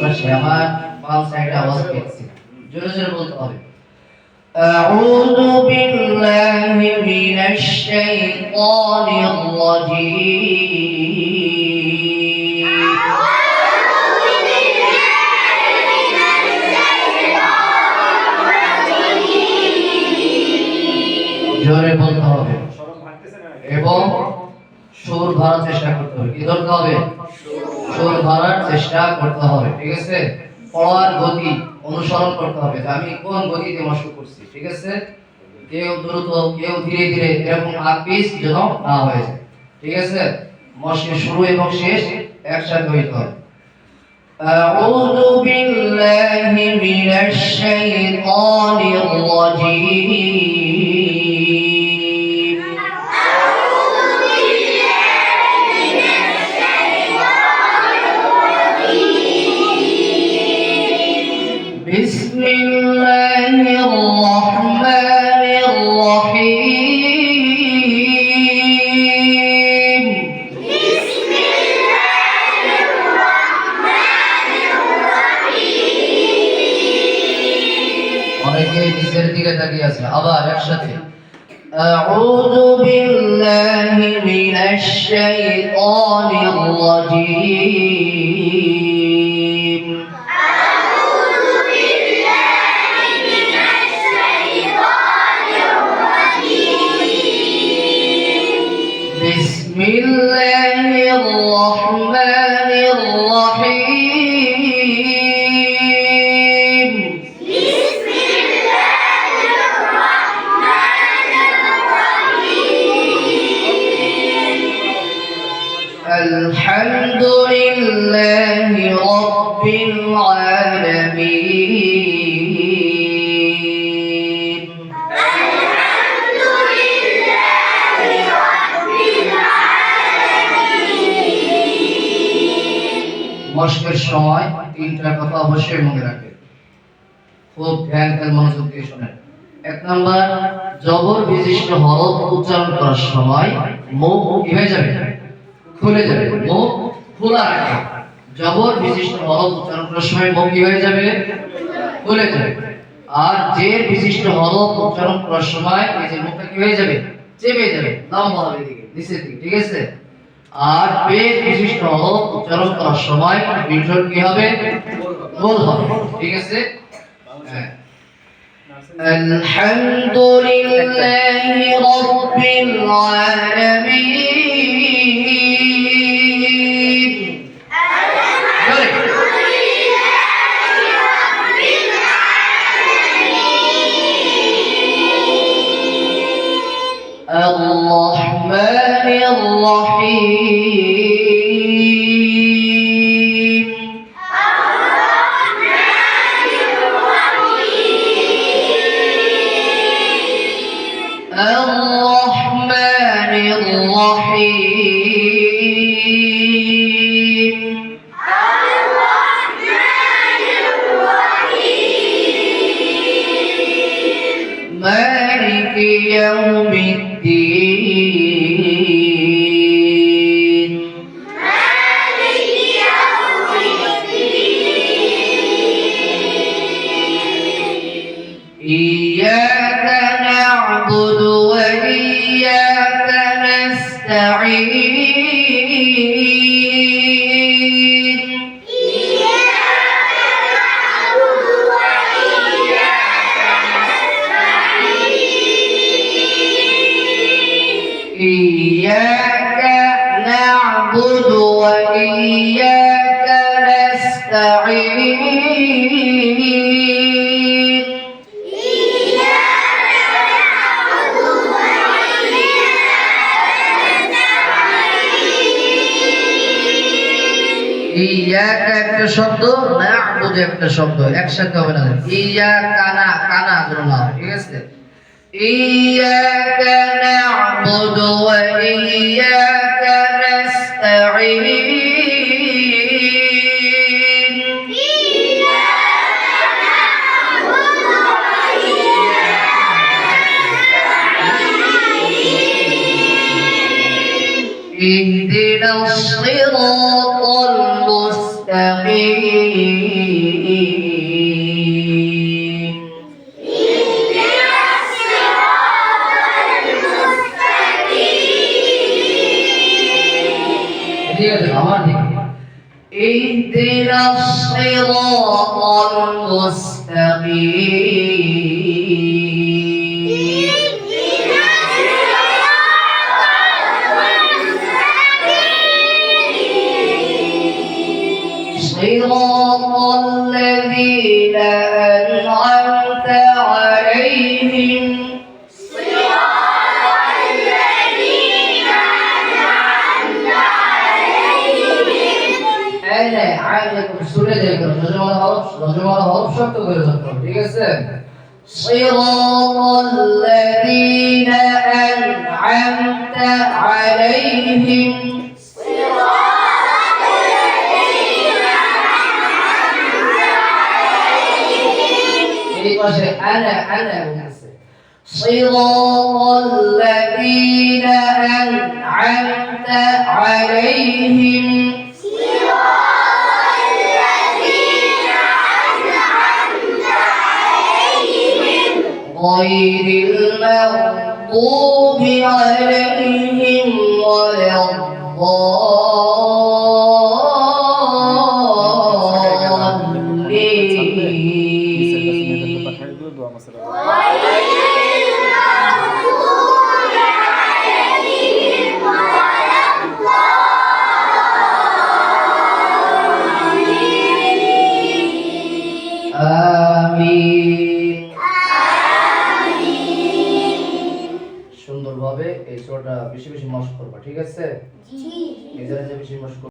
পাশে আমার বাম সাইডে আওয়াজ পেয়েছি জোরে জোরে বলতে হবে أعوذ بالله من الشيطان الرجيم জোরে বলতে হবে এবং সুর ধরার চেষ্টা করতে হবে। কি ধরতে হবে? সুর ধরার চেষ্টা করতে হবে। ঠিক আছে? পড়ার গতি অনুসরণ করতে হবে যে আমি কোন গতিতে মশক করছি। ঠিক আছে? কেউ দ্রুত কেউ ধীরে ধীরে এরকম আপিস যেন না হয়ে যায়। ঠিক আছে? মশকের শুরু এবং শেষ একসাথে হইতে হবে। أعوذ بالله من الشيطان الرجيم بسم الله الرحمن الرحيم بسم الله الرحمن الرحيم অনেকে নিচের দিকে তাকিয়ে আছে আবার একসাথে أعوذ بالله من الشيطان الرجيم بسم الله الرحمن الرحيم بسم الله الرحمن الرحيم الحمد لله رب العالمين মশকের সময় তিনটা কথা অবশ্যই মনে রাখবেন, খুব ধ্যান মনোযোগ দিয়ে শুনেন। এক নাম্বার, জবর বিশিষ্ট হরফ উচ্চারণ করার সময় মুখ কি হয়ে যাবে? খুলে যাবে। মুখ খোলা রাখবে। জবর বিশিষ্ট হরফ উচ্চারণ করার সময় মুখ কি হয়ে যাবে? খুলে যাবে। আর জের বিশিষ্ট হরফ উচ্চারণ করার সময় এই যে মুখটা কি হয়ে যাবে? চেপে যাবে, লম্বা হবে দিকে নিচের দিকে। ঠিক আছে? আর পেট বিশিষ্ট হরফ উচ্চারণ করার সময় বিঠল কি হবে? গোল হবে। ঠিক আছে? আলহামদুলিল্লাহি রাব্বিল আলামিন الرحمن الرحيم الرحمن الرحيم مالك يوم الدين مالك يوم الدين إياك نعبد وإياك نستعين إياك نعبد وإياك نستعين إياك একটা শব্দ, না'বুদু একটা শব্দ, একসাথে হবে না। ইয়াকা না, কানা ধরো না। ঠিক আছে? إياك نعبد وإياك نستعين اهدنا الصراط المستقيم ঠিক আছে আমার দিকে اهدنا الصراط المستقيم صراط الذين أنعمت عليهم أنا عليكم سورة ذكر رجمال هرب شرط غير ذكر ঠিক আছে صراط الذين أنعمت عليهم أنا صراط الذين أنعمت عليهم غير المغضوب عليهم ولا সুন্দরভাবে এই ছোটটা বেশি বেশি মস্ক করবা ঠিক আছে জি এই জায়গায় বেশি মস্ক